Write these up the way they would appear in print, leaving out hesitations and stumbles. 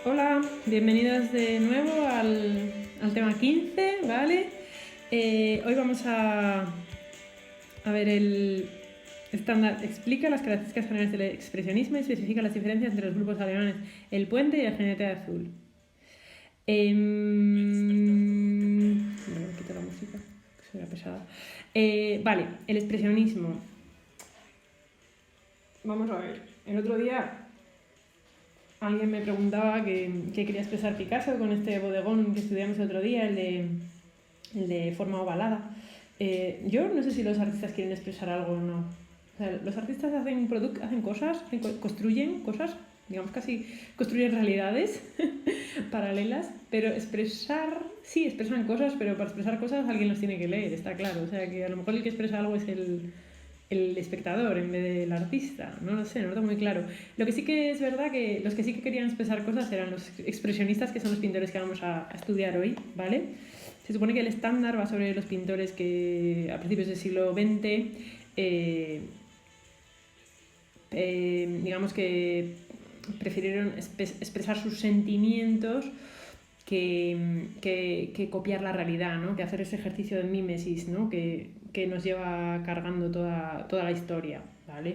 Hola, bienvenidos de nuevo al tema 15, ¿vale? Hoy vamos a ver el estándar. Explica las características generales del expresionismo y especifica las diferencias entre los grupos alemanes El Puente y el Jinete Azul. Bueno, quito la música, que suena pesada. Vale, el expresionismo. Vamos a ver, el otro día alguien me preguntaba qué quería expresar Picasso con este bodegón que estudiamos el otro día, el de forma ovalada. Yo no sé si los artistas quieren expresar algo o no. O sea, los artistas hacen cosas, construyen cosas, digamos casi construyen realidades paralelas, pero sí, expresan cosas, pero para expresar cosas alguien las tiene que leer, está claro. O sea, que a lo mejor el que expresa algo es el espectador en vez del artista, no lo sé, no lo tengo muy claro. Lo que sí que es verdad que los que sí que querían expresar cosas eran los expresionistas, que son los pintores que vamos a estudiar hoy, ¿vale? Se supone que el estándar va sobre los pintores que a principios del siglo XX, digamos que prefirieron expresar sus sentimientos que copiar la realidad, ¿no? Que hacer ese ejercicio de mímesis, ¿no? que nos lleva cargando toda la historia, ¿vale?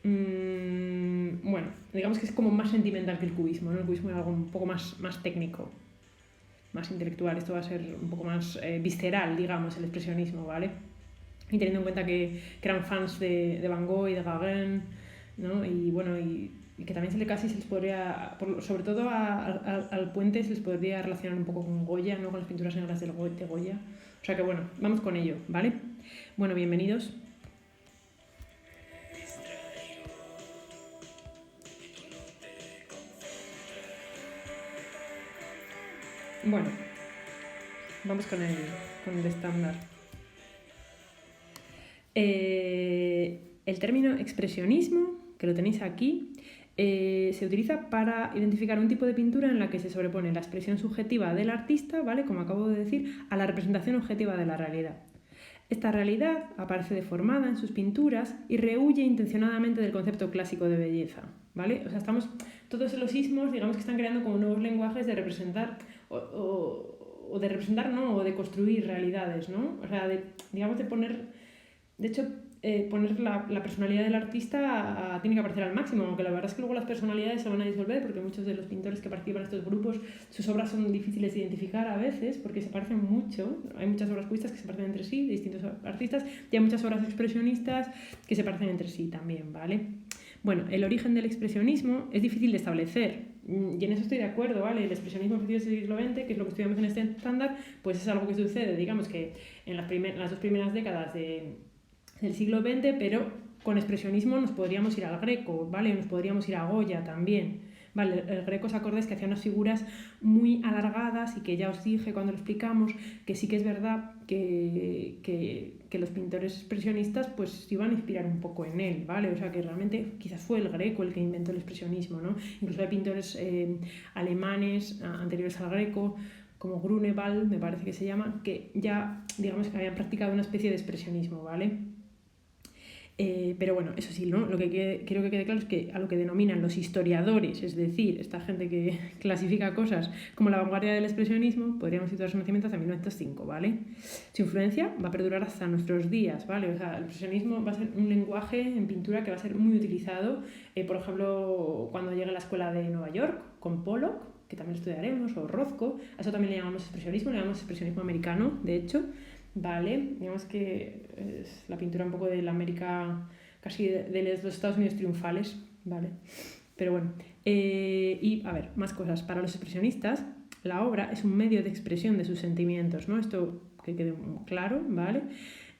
Bueno, digamos que es como más sentimental que el cubismo, ¿no? El cubismo es algo un poco más técnico, más intelectual. Esto va a ser un poco más visceral, digamos, el expresionismo, ¿vale? Y teniendo en cuenta que eran fans de Van Gogh y de Gauguin, ¿no? Y bueno, y que también casi se les podría, sobre todo al Puente, se les podría relacionar un poco con Goya, ¿no? Con las pinturas negras de Goya. O sea que bueno, vamos con ello, ¿vale? Bueno, bienvenidos. Bueno, vamos con el estándar. El término expresionismo, que lo tenéis aquí, se utiliza para identificar un tipo de pintura en la que se sobrepone la expresión subjetiva del artista, ¿vale? Como acabo de decir, a la representación objetiva de la realidad. Esta realidad aparece deformada en sus pinturas y rehuye intencionadamente del concepto clásico de belleza, ¿vale? O sea, todos los ismos, digamos que están creando como nuevos lenguajes de representar o de representar, ¿no? O de construir realidades, ¿no? O sea, digamos de poner... De hecho, poner la personalidad del artista tiene que aparecer al máximo, aunque la verdad es que luego las personalidades se van a disolver porque muchos de los pintores que participan en estos grupos, sus obras son difíciles de identificar a veces porque se parecen mucho. Hay muchas obras cubistas que se parecen entre sí, de distintos artistas, y hay muchas obras expresionistas que se parecen entre sí también, ¿vale? Bueno, el origen del expresionismo es difícil de establecer, y en eso estoy de acuerdo, ¿vale? El expresionismo a principios del siglo XX, que es lo que estudiamos en este estándar, pues es algo que sucede, digamos que en las dos primeras décadas del siglo XX, pero con expresionismo nos podríamos ir al Greco, ¿vale? Nos podríamos ir a Goya también, ¿vale? El Greco, os acordáis que hacía unas figuras muy alargadas y que ya os dije cuando lo explicamos que sí que es verdad que los pintores expresionistas pues se iban a inspirar un poco en él, ¿vale? O sea que realmente quizás fue el Greco el que inventó el expresionismo, ¿no? Incluso hay pintores alemanes anteriores al Greco, como Grunewald, me parece que se llama, que ya, digamos que habían practicado una especie de expresionismo, ¿vale? Pero bueno, eso sí, ¿no? Lo que quiero que quede claro es que a lo que denominan los historiadores, es decir, esta gente que clasifica cosas como la vanguardia del expresionismo, podríamos situar su nacimiento hasta 1905, ¿vale? Su influencia va a perdurar hasta nuestros días, ¿vale? O sea, el expresionismo va a ser un lenguaje en pintura que va a ser muy utilizado, por ejemplo, cuando llegue a la escuela de Nueva York, con Pollock, que también estudiaremos, o Rothko, a eso también le llamamos expresionismo, le llamamos expresionismo americano, de hecho, ¿vale? Digamos que es la pintura un poco de la América, casi de los Estados Unidos triunfales, ¿vale? Pero bueno, y a ver, más cosas. Para los expresionistas, la obra es un medio de expresión de sus sentimientos, ¿no? Esto que quede claro, ¿vale?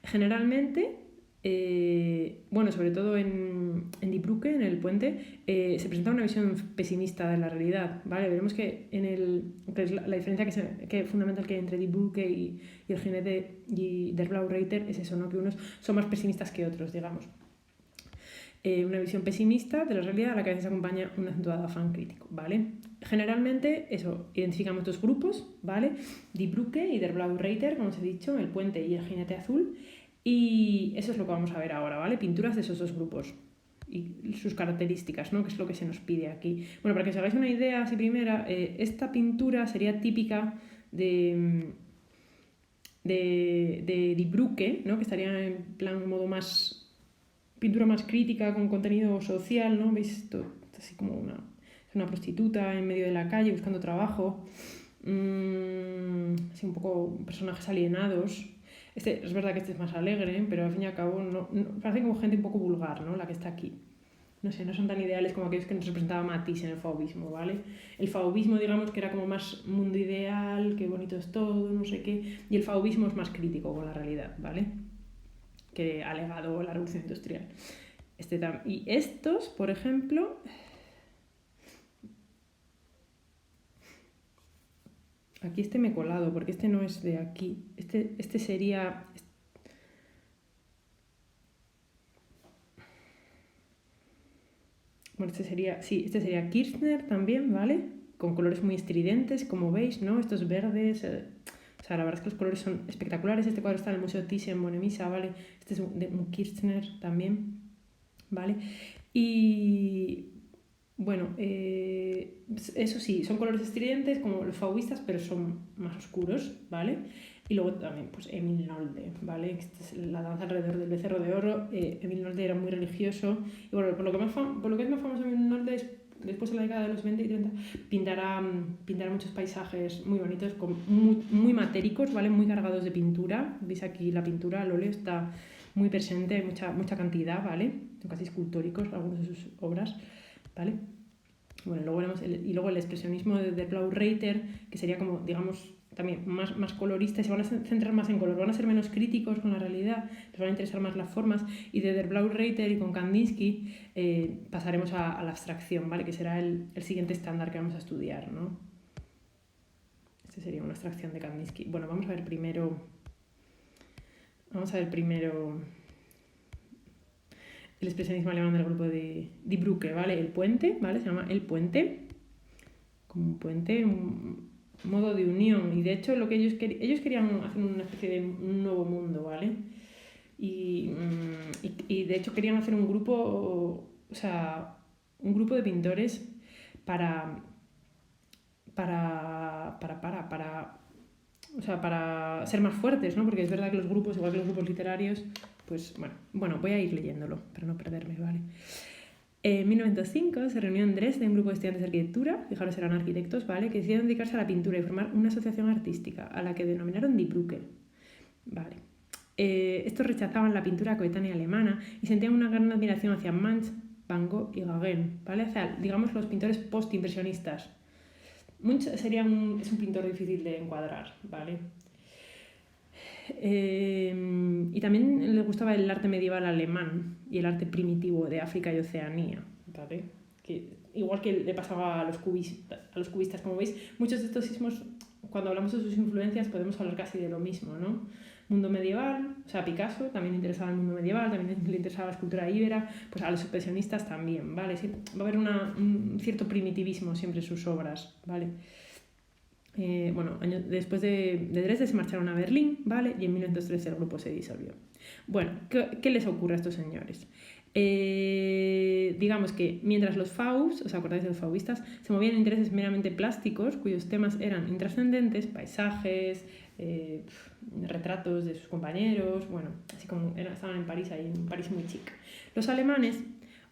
Generalmente, bueno, sobre todo en Die Brücke, en El Puente, se presenta una visión pesimista de la realidad, ¿vale? Veremos que que es la diferencia fundamental que hay entre Die Brücke y el jinete y Der Blaue Reiter es eso, ¿no? Que unos son más pesimistas que otros, digamos. Una visión pesimista de la realidad a la que a veces acompaña un acentuado afán crítico, ¿vale? Generalmente, eso, identificamos dos grupos, ¿vale? Die Brücke y Der Blaue Reiter, como os he dicho, El Puente y el Jinete Azul, y eso es lo que vamos a ver ahora, ¿vale? Pinturas de esos dos grupos. y sus características, ¿no? Que es lo que se nos pide aquí. Bueno, para que os hagáis una idea, así primera, esta pintura sería típica de Die Brücke, ¿no? Que estaría en plan modo más pintura más crítica con contenido social, ¿no? ¿Veis esto? Así como una prostituta en medio de la calle buscando trabajo, así un poco personajes alienados. Es verdad que este es más alegre, pero al fin y al cabo parece como gente un poco vulgar, ¿no? La que está aquí. No sé, no son tan ideales como aquellos que nos representaba Matisse en el fauvismo, ¿vale? El fauvismo, digamos, que era como más mundo ideal, qué bonito es todo, no sé qué, y el fauvismo es más crítico con la realidad, ¿vale? Que ha legado la revolución industrial. Y estos, por ejemplo, aquí me he colado, porque este no es de aquí. Este sería... Bueno, este sería Kirchner también, ¿vale? Con colores muy estridentes, como veis, ¿no? Estos verdes... O sea, la verdad es que los colores son espectaculares. Este cuadro está en el Museo Thyssen-Bornemisza, ¿vale? Este es de un Kirchner también, ¿vale? Y... Bueno, eso sí, son colores estridentes como los fauvistas, pero son más oscuros, ¿vale? Y luego también, pues, Emil Nolde, ¿vale? Esta es la danza alrededor del becerro de oro. Emil Nolde era muy religioso. Y bueno, por lo que es más famoso Emil Nolde es, después de la década de los 20 y 30, pintará muchos paisajes muy bonitos, muy matéricos, ¿vale? Muy cargados de pintura. Veis aquí la pintura, el óleo está muy presente, hay mucha cantidad, ¿vale? Son casi escultóricos algunas de sus obras, ¿vale? Bueno, luego veremos luego el expresionismo de Blau Reiter, que sería como, digamos, también más colorista, y se van a centrar más en color, van a ser menos críticos con la realidad, les van a interesar más las formas, y de Der Blau Reiter y con Kandinsky pasaremos a la abstracción, ¿vale? Que será el siguiente estándar que vamos a estudiar, ¿no? Este sería una abstracción de Kandinsky. Bueno, vamos a ver primero el expresionismo alemán del grupo de Die Brücke, ¿vale? El puente, ¿vale? Se llama El Puente, como un puente, un modo de unión. Y de hecho lo que ellos querían hacer una especie de un nuevo mundo, ¿vale? Y de hecho querían hacer un grupo, o sea, un grupo de pintores para ser más fuertes, ¿no? Porque es verdad que los grupos, igual que los grupos literarios, pues bueno, voy a ir leyéndolo para no perderme, ¿vale? En 1905 se reunió en Dresde un grupo de estudiantes de arquitectura, fijaros, eran arquitectos, ¿vale? Que decidieron dedicarse a la pintura y formar una asociación artística, a la que denominaron Die Brücke, ¿vale? Estos rechazaban la pintura coetánea alemana y sentían una gran admiración hacia Munch, Van Gogh y Gauguin, ¿vale? Hacia, digamos, los pintores postimpresionistas. Munch es un pintor difícil de encuadrar, ¿vale? Y también le gustaba el arte medieval alemán y el arte primitivo de África y Oceanía, ¿vale? Que, igual que le pasaba a los cubistas, como veis, muchos de estos sismos, cuando hablamos de sus influencias, podemos hablar casi de lo mismo, ¿no? Mundo medieval, o sea, Picasso también le interesaba el mundo medieval, también le interesaba la escultura íbera, pues a los expresionistas también, ¿vale? Sí, va a haber un cierto primitivismo siempre en sus obras, ¿vale? Bueno, después de Dresde se marcharon a Berlín, ¿vale? Y en 1913 el grupo se disolvió. Bueno, ¿qué les ocurre a estos señores? Digamos que mientras los Faust, ¿os acordáis de los fauvistas? Se movían en intereses meramente plásticos, cuyos temas eran intrascendentes, paisajes, retratos de sus compañeros, bueno, así como estaban en París, ahí en París muy chic. Los alemanes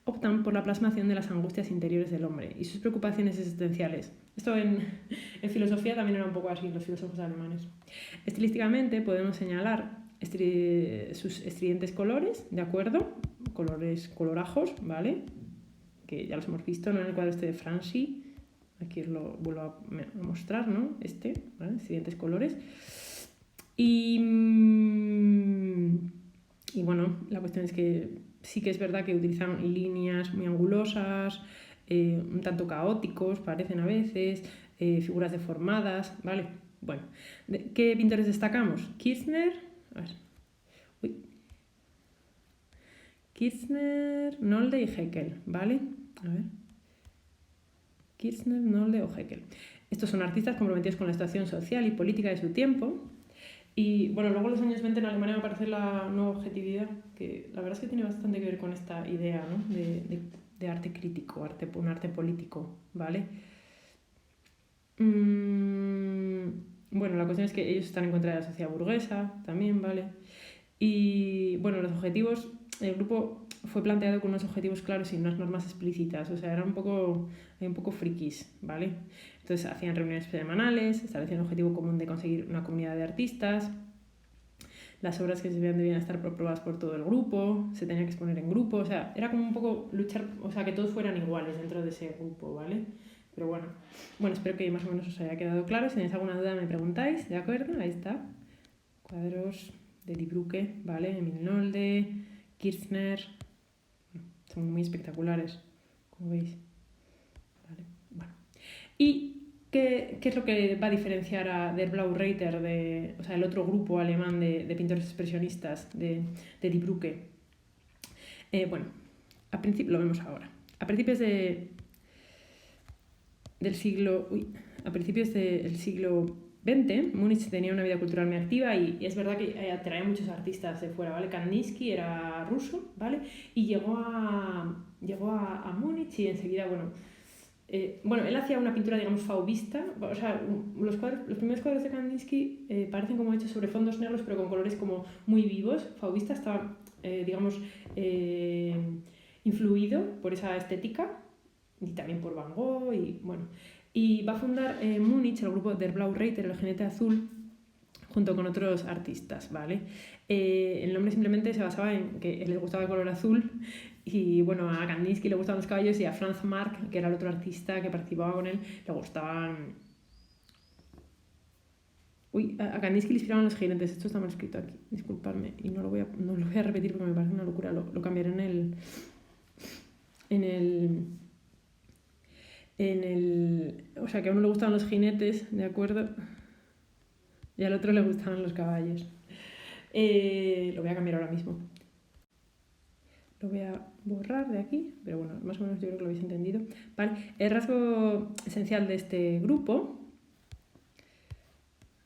optan por la plasmación de las angustias interiores del hombre y sus preocupaciones existenciales. Esto en filosofía también era un poco así, los filósofos alemanes. Estilísticamente podemos señalar sus estridentes colores, ¿de acuerdo? Colorajos, ¿vale? Que ya los hemos visto, ¿no? En el cuadro de Franchi. Aquí os lo vuelvo a mostrar, ¿no? ¿Vale? Estridentes colores. Y bueno, la cuestión es que sí que es verdad que utilizan líneas muy angulosas, un tanto caóticos, parecen a veces, figuras deformadas, ¿vale? Bueno, ¿qué pintores destacamos? Kirchner, Nolde y Haeckel, ¿vale? A ver. Kirchner, Nolde o Haeckel. Estos son artistas comprometidos con la situación social y política de su tiempo. Y bueno, luego en los años 20 en Alemania me parece la nueva objetividad, que la verdad es que tiene bastante que ver con esta idea, ¿no? de arte crítico, un arte político, ¿vale? Bueno, la cuestión es que ellos están en contra de la sociedad burguesa también, ¿vale? Y bueno, los objetivos, el grupo fue planteado con unos objetivos claros y unas normas explícitas, o sea, eran un poco frikis, ¿vale? Entonces hacían reuniones semanales, establecían un objetivo común de conseguir una comunidad de artistas, las obras que se veían debían estar aprobadas por todo el grupo, se tenía que exponer en grupo, o sea, era como un poco luchar, o sea, que todos fueran iguales dentro de ese grupo, ¿vale? Pero bueno, espero que más o menos os haya quedado claro. Si tenéis alguna duda me preguntáis, ¿de acuerdo? Ahí está. Cuadros de Die Brücke, ¿vale? Emil Nolde, Kirchner. Son muy espectaculares, como veis. ¿Vale? Bueno. ¿Y qué es lo que va a diferenciar a Der Blaue Reiter, o sea, el otro grupo alemán de pintores expresionistas de Die Brücke? Bueno, lo vemos ahora. A principios del siglo XX, Múnich tenía una vida cultural muy activa y es verdad que atraía muchos artistas de fuera, ¿vale? Kandinsky era ruso, ¿vale? Y llegó a Múnich y enseguida, él hacía una pintura, digamos, fauvista, o sea, los primeros cuadros de Kandinsky parecen como hechos sobre fondos negros, pero con colores como muy vivos. Fauvista estaba, influido por esa estética y también por Van Gogh y va a fundar en Múnich el grupo Der Blaue Reiter, el jinete azul, junto con otros artistas, ¿vale? El nombre simplemente se basaba en que les gustaba el color azul y bueno, a Kandinsky le gustaban los caballos y a Franz Marc, que era el otro artista que participaba con él, le gustaban... A Kandinsky le inspiraban los jinetes, esto está mal escrito aquí, disculpadme, y no lo voy a repetir porque me parece una locura, lo cambiaré o sea, que a uno le gustaban los jinetes, ¿de acuerdo? Y al otro le gustaban los caballos. Lo voy a cambiar ahora mismo. Lo voy a borrar de aquí, pero bueno, más o menos yo creo que lo habéis entendido. ¿Vale? El rasgo esencial de este grupo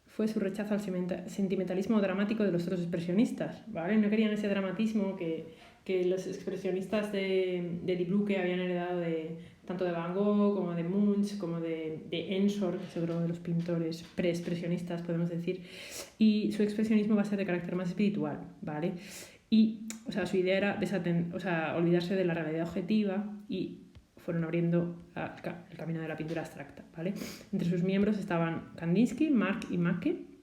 fue su rechazo al sentimentalismo dramático de los otros expresionistas, ¿vale? No querían ese dramatismo que los expresionistas de Die Brücke habían heredado tanto de Van Gogh como de Munch, como de Ensor, que es otro de los pintores preexpresionistas, podemos decir, y su expresionismo va a ser de carácter más espiritual, ¿vale? Y, o sea, su idea era olvidarse de la realidad objetiva y fueron abriendo el camino de la pintura abstracta, ¿vale? Entre sus miembros estaban Kandinsky, Marc y Macke.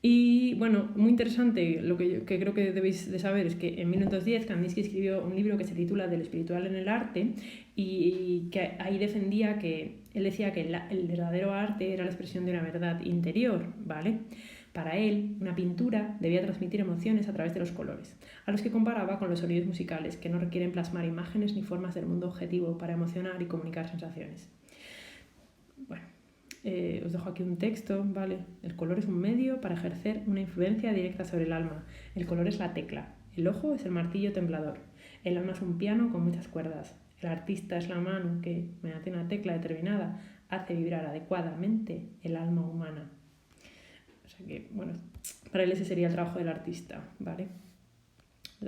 Y bueno, muy interesante, lo que creo que debéis de saber es que en 1910 Kandinsky escribió un libro que se titula Del espiritual en el arte y que ahí defendía él decía que el verdadero arte era la expresión de una verdad interior, ¿vale? Para él, una pintura debía transmitir emociones a través de los colores, a los que comparaba con los sonidos musicales, que no requieren plasmar imágenes ni formas del mundo objetivo para emocionar y comunicar sensaciones. Bueno, os dejo aquí un texto, ¿vale? El color es un medio para ejercer una influencia directa sobre el alma. El color es la tecla. El ojo es el martillo temblador. El alma es un piano con muchas cuerdas. El artista es la mano que, mediante una tecla determinada, hace vibrar adecuadamente el alma humana. O sea que, bueno, para él ese sería el trabajo del artista, ¿vale?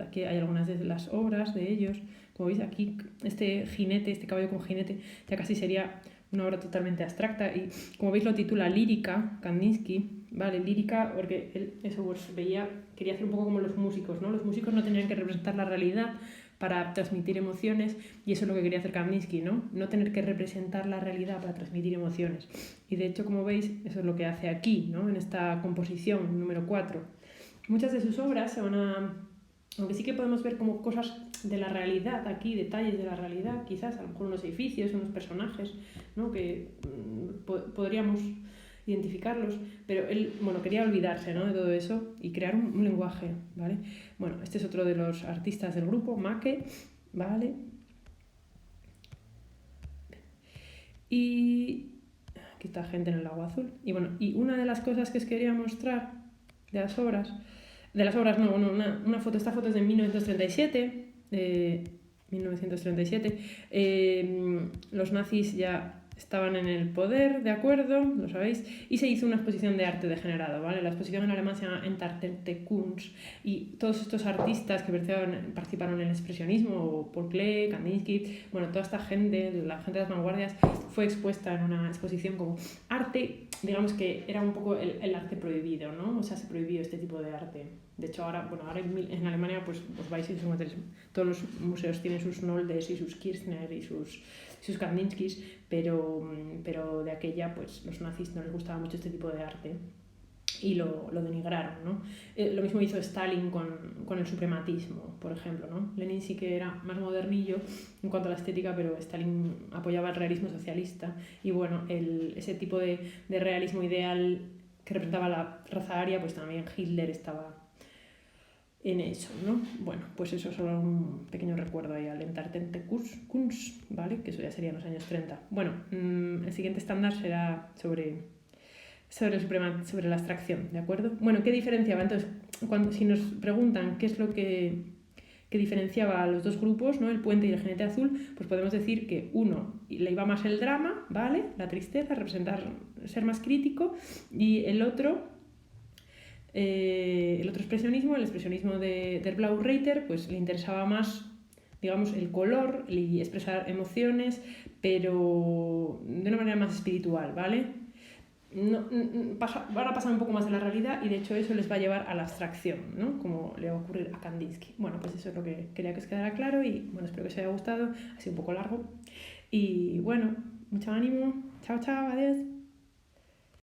Aquí hay algunas de las obras de ellos. Como veis aquí, este caballo con jinete, ya casi sería una obra totalmente abstracta. Y como veis lo titula Lírica, Kandinsky, ¿vale? Lírica porque él quería hacer un poco como los músicos, ¿no? Los músicos no tenían que representar la realidad para transmitir emociones y eso es lo que quería hacer Kandinsky, ¿no? No tener que representar la realidad para transmitir emociones. Y de hecho, como veis, eso es lo que hace aquí, ¿no? En esta composición número 4. Muchas de sus obras aunque sí que podemos ver como cosas de la realidad aquí, detalles de la realidad, quizás a lo mejor unos edificios, unos personajes, ¿no? Que podríamos identificarlos, pero él, quería olvidarse, ¿no? De todo eso y crear un lenguaje, ¿vale? Bueno, este es otro de los artistas del grupo, Macke, ¿vale? Y aquí está gente en el lago azul. Y una de las cosas que os quería mostrar de las obras, una foto, esta foto es de 1937, los nazis ya estaban en el poder, ¿de acuerdo? Lo sabéis. Y se hizo una exposición de arte degenerado, ¿vale? La exposición en alemán se llama Entartete Kunst y todos estos artistas que participaron en el expresionismo, Paul Klee, Kandinsky, bueno, toda esta gente, la gente de las vanguardias, fue expuesta en una exposición como arte, digamos que era un poco el arte prohibido, ¿no? O sea, se prohibió este tipo de arte. De hecho, ahora en Alemania pues vais y todos los museos tienen sus Noldes y sus Kirchner y sus Kandinskis, pero de aquella pues los nazis no les gustaba mucho este tipo de arte y lo denigraron, ¿no? Lo mismo hizo Stalin con el suprematismo, por ejemplo, ¿no? Lenin sí que era más modernillo en cuanto a la estética, pero Stalin apoyaba el realismo socialista y bueno, ese tipo de realismo ideal que representaba la raza aria, pues también Hitler estaba en eso, ¿no? Bueno, pues eso es solo un pequeño recuerdo ahí al Entartete Kunst, ¿vale? Que eso ya sería en los años 30. Bueno, el siguiente estándar será sobre la abstracción, ¿de acuerdo? Bueno, ¿qué diferenciaba? Entonces, si nos preguntan qué es lo que diferenciaba a los dos grupos, ¿no? El puente y el jinete azul, pues podemos decir que uno le iba más el drama, ¿vale? La tristeza, ser más crítico, y el otro expresionismo, el expresionismo del Blau Reiter, pues le interesaba más, digamos, el color y expresar emociones, pero de una manera más espiritual, ¿vale? Van a pasar un poco más de la realidad y de hecho eso les va a llevar a la abstracción, ¿no? Como le va a ocurrir a Kandinsky. Bueno, pues eso es lo que quería que os quedara claro y bueno, espero que os haya gustado, ha sido un poco largo y bueno, mucho ánimo, chao, chao, adiós.